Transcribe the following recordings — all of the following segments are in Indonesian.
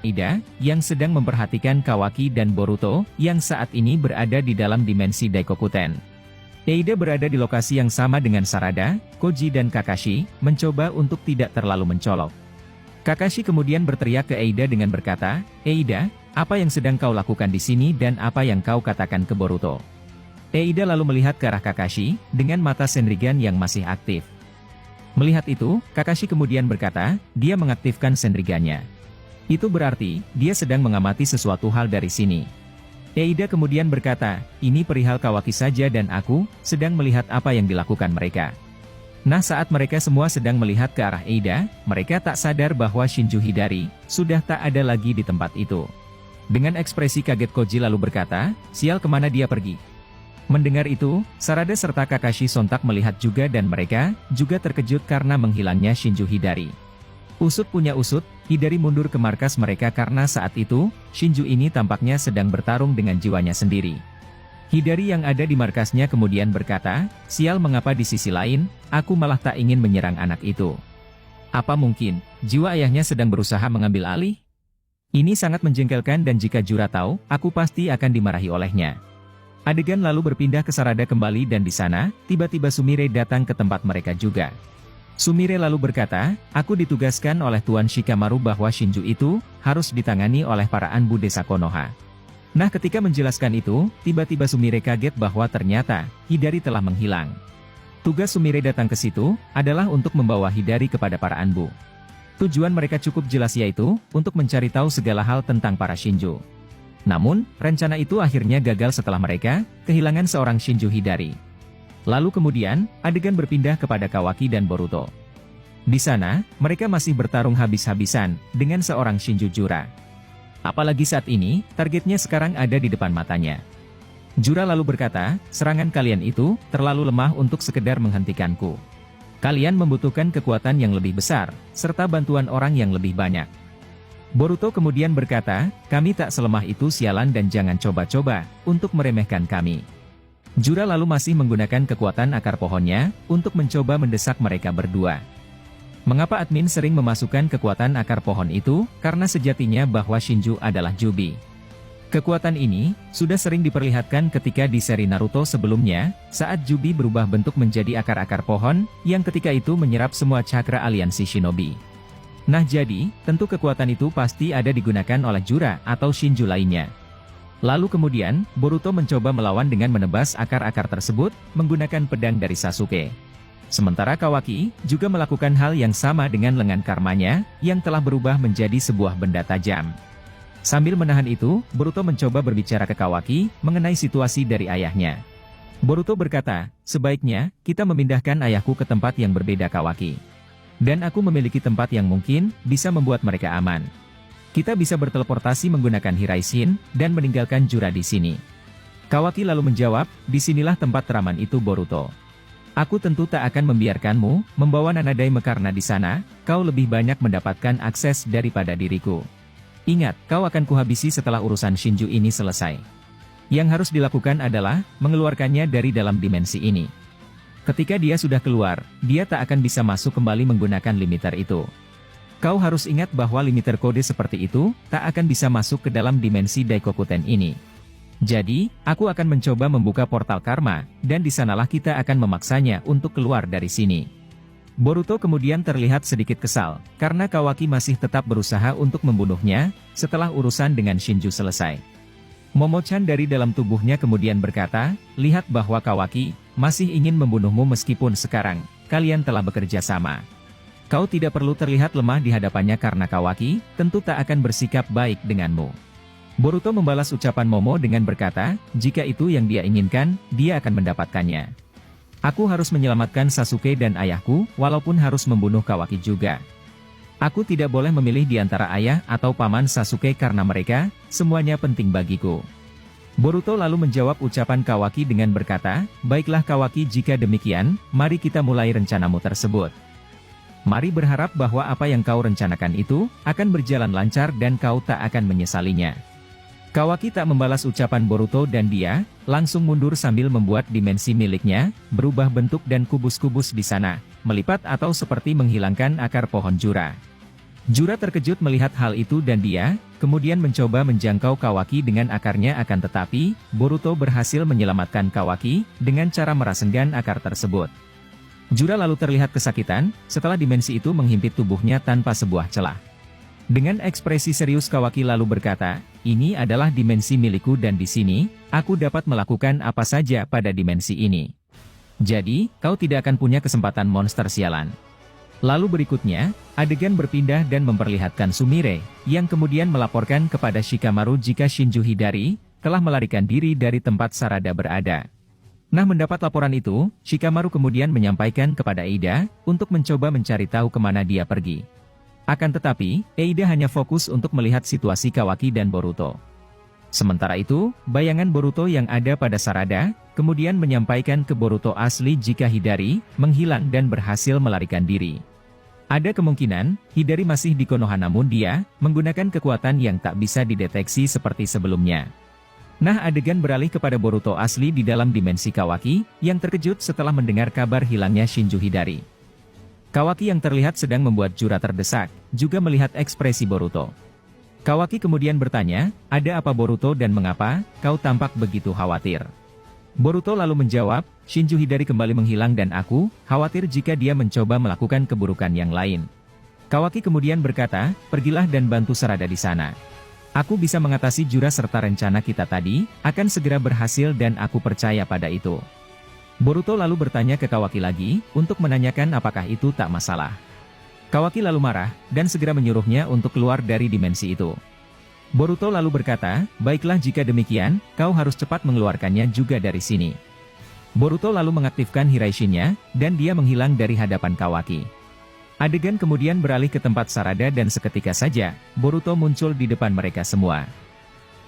Ida, yang sedang memperhatikan Kawaki dan Boruto, yang saat ini berada di dalam dimensi Daikokuten. Eida berada di lokasi yang sama dengan Sarada, Koji dan Kakashi, mencoba untuk tidak terlalu mencolok. Kakashi kemudian berteriak ke Eida dengan berkata, "Eida, apa yang sedang kau lakukan di sini dan apa yang kau katakan ke Boruto?" Eida lalu melihat ke arah Kakashi, dengan mata Senrigan yang masih aktif. Melihat itu, Kakashi kemudian berkata, dia mengaktifkan Senrigannya. Itu berarti, dia sedang mengamati sesuatu hal dari sini. Eida kemudian berkata, ini perihal Kawaki saja dan aku, sedang melihat apa yang dilakukan mereka. Nah saat mereka semua sedang melihat ke arah Eida, mereka tak sadar bahwa Shinju Hidari, sudah tak ada lagi di tempat itu. Dengan ekspresi kaget Koji lalu berkata, sial kemana dia pergi? Mendengar itu, Sarada serta Kakashi sontak melihat juga dan mereka, juga terkejut karena menghilangnya Shinju Hidari. Usut punya usut, Hidari mundur ke markas mereka karena saat itu, Shinju ini tampaknya sedang bertarung dengan jiwanya sendiri. Hidari yang ada di markasnya kemudian berkata, sial mengapa di sisi lain, aku malah tak ingin menyerang anak itu. Apa mungkin, jiwa ayahnya sedang berusaha mengambil alih? Ini sangat menjengkelkan dan jika Jura tahu, aku pasti akan dimarahi olehnya. Adegan lalu berpindah ke Sarada kembali dan di sana, tiba-tiba Sumire datang ke tempat mereka juga. Sumire lalu berkata, aku ditugaskan oleh Tuan Shikamaru bahwa Shinju itu, harus ditangani oleh para Anbu desa Konoha. Nah ketika menjelaskan itu, tiba-tiba Sumire kaget bahwa ternyata, Hidari telah menghilang. Tugas Sumire datang ke situ, adalah untuk membawa Hidari kepada para Anbu. Tujuan mereka cukup jelas yaitu, untuk mencari tahu segala hal tentang para Shinju. Namun, rencana itu akhirnya gagal setelah mereka, kehilangan seorang Shinju Hidari. Lalu kemudian, adegan berpindah kepada Kawaki dan Boruto. Di sana, mereka masih bertarung habis-habisan, dengan seorang Shinju Jura. Apalagi saat ini, targetnya sekarang ada di depan matanya. Jura lalu berkata, serangan kalian itu, terlalu lemah untuk sekedar menghentikanku. Kalian membutuhkan kekuatan yang lebih besar, serta bantuan orang yang lebih banyak. Boruto kemudian berkata, kami tak selemah itu sialan dan jangan coba-coba, untuk meremehkan kami. Jura lalu masih menggunakan kekuatan akar pohonnya, untuk mencoba mendesak mereka berdua. Mengapa admin sering memasukkan kekuatan akar pohon itu? Karena sejatinya bahwa Shinju adalah Jubi. Kekuatan ini, sudah sering diperlihatkan ketika di seri Naruto sebelumnya, saat Jubi berubah bentuk menjadi akar-akar pohon, yang ketika itu menyerap semua cakra aliansi Shinobi. Nah jadi, tentu kekuatan itu pasti ada digunakan oleh Jura atau Shinju lainnya. Lalu kemudian, Boruto mencoba melawan dengan menebas akar-akar tersebut, menggunakan pedang dari Sasuke. Sementara Kawaki, juga melakukan hal yang sama dengan lengan karmanya, yang telah berubah menjadi sebuah benda tajam. Sambil menahan itu, Boruto mencoba berbicara ke Kawaki, mengenai situasi dari ayahnya. Boruto berkata, sebaiknya, kita memindahkan ayahku ke tempat yang berbeda Kawaki. Dan aku memiliki tempat yang mungkin, bisa membuat mereka aman. Kita bisa berteleportasi menggunakan Hiraishin, dan meninggalkan Jura di sini. Kawaki lalu menjawab, disinilah tempat teraman itu Boruto. Aku tentu tak akan membiarkanmu, membawa Nanadaime karena di sana, kau lebih banyak mendapatkan akses daripada diriku. Ingat, kau akan kuhabisi setelah urusan Shinju ini selesai. Yang harus dilakukan adalah, mengeluarkannya dari dalam dimensi ini. Ketika dia sudah keluar, dia tak akan bisa masuk kembali menggunakan limiter itu. Kau harus ingat bahwa limiter kode seperti itu, tak akan bisa masuk ke dalam dimensi Daikokuten ini. Jadi, aku akan mencoba membuka portal karma, dan di sanalah kita akan memaksanya untuk keluar dari sini. Boruto kemudian terlihat sedikit kesal, karena Kawaki masih tetap berusaha untuk membunuhnya, setelah urusan dengan Shinju selesai. Momo-chan dari dalam tubuhnya kemudian berkata, lihat bahwa Kawaki, masih ingin membunuhmu meskipun sekarang, kalian telah bekerja sama. Kau tidak perlu terlihat lemah di hadapannya karena Kawaki, tentu tak akan bersikap baik denganmu. Boruto membalas ucapan Momo dengan berkata, jika itu yang dia inginkan, dia akan mendapatkannya. Aku harus menyelamatkan Sasuke dan ayahku, walaupun harus membunuh Kawaki juga. Aku tidak boleh memilih di antara ayah atau paman Sasuke karena mereka, semuanya penting bagiku. Boruto lalu menjawab ucapan Kawaki dengan berkata, baiklah Kawaki jika demikian, mari kita mulai rencanamu tersebut. Mari berharap bahwa apa yang kau rencanakan itu, akan berjalan lancar dan kau tak akan menyesalinya. Kawaki tak membalas ucapan Boruto dan dia, langsung mundur sambil membuat dimensi miliknya, berubah bentuk dan kubus-kubus di sana, melipat atau seperti menghilangkan akar pohon Jura. Jura terkejut melihat hal itu dan dia, kemudian mencoba menjangkau Kawaki dengan akarnya akan tetapi, Boruto berhasil menyelamatkan Kawaki, dengan cara merasenggan akar tersebut. Jura lalu terlihat kesakitan, setelah dimensi itu menghimpit tubuhnya tanpa sebuah celah. Dengan ekspresi serius Kawaki lalu berkata, ini adalah dimensi milikku dan di sini, aku dapat melakukan apa saja pada dimensi ini. Jadi, kau tidak akan punya kesempatan monster sialan. Lalu berikutnya, adegan berpindah dan memperlihatkan Sumire, yang kemudian melaporkan kepada Shikamaru jika Shinju Hidari, telah melarikan diri dari tempat Sarada berada. Nah, mendapat laporan itu, Shikamaru kemudian menyampaikan kepada Eida, untuk mencoba mencari tahu kemana dia pergi. Akan tetapi, Eida hanya fokus untuk melihat situasi Kawaki dan Boruto. Sementara itu, bayangan Boruto yang ada pada Sarada, kemudian menyampaikan ke Boruto asli jika Hidari, menghilang dan berhasil melarikan diri. Ada kemungkinan, Hidari masih di Konoha namun dia, menggunakan kekuatan yang tak bisa dideteksi seperti sebelumnya. Nah, adegan beralih kepada Boruto asli di dalam dimensi Kawaki, yang terkejut setelah mendengar kabar hilangnya Shinju Hidari. Kawaki yang terlihat sedang membuat Jura terdesak, juga melihat ekspresi Boruto. Kawaki kemudian bertanya, ada apa Boruto dan mengapa, kau tampak begitu khawatir? Boruto lalu menjawab, Shinju Hidari kembali menghilang dan aku, khawatir jika dia mencoba melakukan keburukan yang lain. Kawaki kemudian berkata, pergilah dan bantu Sarada di sana. Aku bisa mengatasi Jura serta rencana kita tadi, akan segera berhasil dan aku percaya pada itu. Boruto lalu bertanya ke Kawaki lagi, untuk menanyakan apakah itu tak masalah. Kawaki lalu marah, dan segera menyuruhnya untuk keluar dari dimensi itu. Boruto lalu berkata, baiklah jika demikian, kau harus cepat mengeluarkannya juga dari sini. Boruto lalu mengaktifkan Hiraishin-nya, dan dia menghilang dari hadapan Kawaki. Adegan kemudian beralih ke tempat Sarada dan seketika saja, Boruto muncul di depan mereka semua.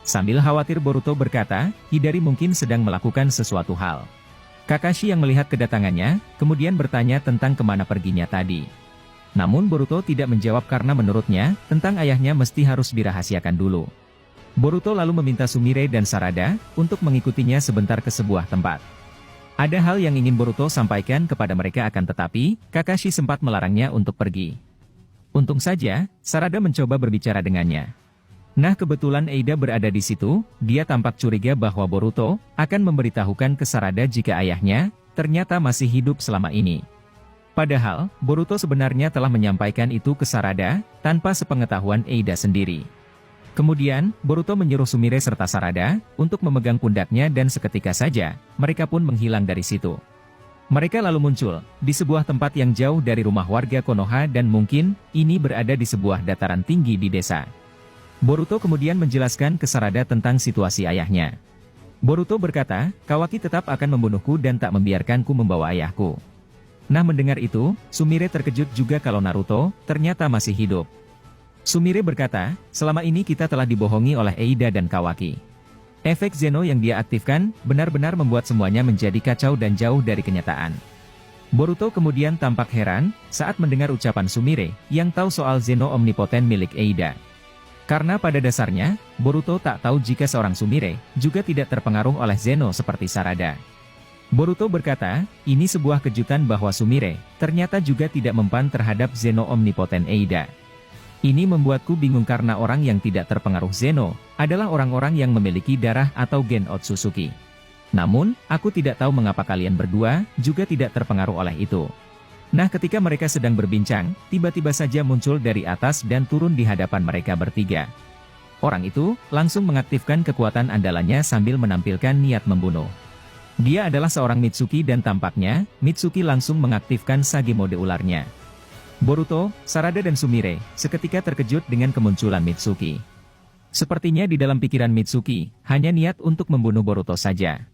Sambil khawatir Boruto berkata, Hidari mungkin sedang melakukan sesuatu hal. Kakashi yang melihat kedatangannya, kemudian bertanya tentang kemana perginya tadi. Namun Boruto tidak menjawab karena menurutnya, tentang ayahnya mesti harus dirahasiakan dulu. Boruto lalu meminta Sumire dan Sarada, untuk mengikutinya sebentar ke sebuah tempat. Ada hal yang ingin Boruto sampaikan kepada mereka akan tetapi, Kakashi sempat melarangnya untuk pergi. Untung saja, Sarada mencoba berbicara dengannya. Nah kebetulan Eida berada di situ, dia tampak curiga bahwa Boruto, akan memberitahukan ke Sarada jika ayahnya, ternyata masih hidup selama ini. Padahal, Boruto sebenarnya telah menyampaikan itu ke Sarada, tanpa sepengetahuan Eida sendiri. Kemudian, Boruto menyuruh Sumire serta Sarada, untuk memegang pundaknya dan seketika saja, mereka pun menghilang dari situ. Mereka lalu muncul, di sebuah tempat yang jauh dari rumah warga Konoha dan mungkin, ini berada di sebuah dataran tinggi di desa. Boruto kemudian menjelaskan ke Sarada tentang situasi ayahnya. Boruto berkata, Kawaki tetap akan membunuhku dan tak membiarkanku membawa ayahku. Nah mendengar itu, Sumire terkejut juga kalau Naruto, ternyata masih hidup. Sumire berkata, selama ini kita telah dibohongi oleh Eida dan Kawaki. Efek Zeno yang dia aktifkan, benar-benar membuat semuanya menjadi kacau dan jauh dari kenyataan. Boruto kemudian tampak heran, saat mendengar ucapan Sumire, yang tahu soal Zeno omnipoten milik Eida. Karena pada dasarnya, Boruto tak tahu jika seorang Sumire, juga tidak terpengaruh oleh Zeno seperti Sarada. Boruto berkata, ini sebuah kejutan bahwa Sumire, ternyata juga tidak mempan terhadap Zeno omnipoten Eida. Ini membuatku bingung karena orang yang tidak terpengaruh Zeno, adalah orang-orang yang memiliki darah atau gen Otsutsuki. Namun, aku tidak tahu mengapa kalian berdua, juga tidak terpengaruh oleh itu. Nah ketika mereka sedang berbincang, tiba-tiba saja muncul dari atas dan turun di hadapan mereka bertiga. Orang itu, langsung mengaktifkan kekuatan andalannya sambil menampilkan niat membunuh. Dia adalah seorang Mitsuki dan tampaknya, Mitsuki langsung mengaktifkan Sage mode ularnya. Boruto, Sarada dan Sumire, seketika terkejut dengan kemunculan Mitsuki. Sepertinya di dalam pikiran Mitsuki, hanya niat untuk membunuh Boruto saja.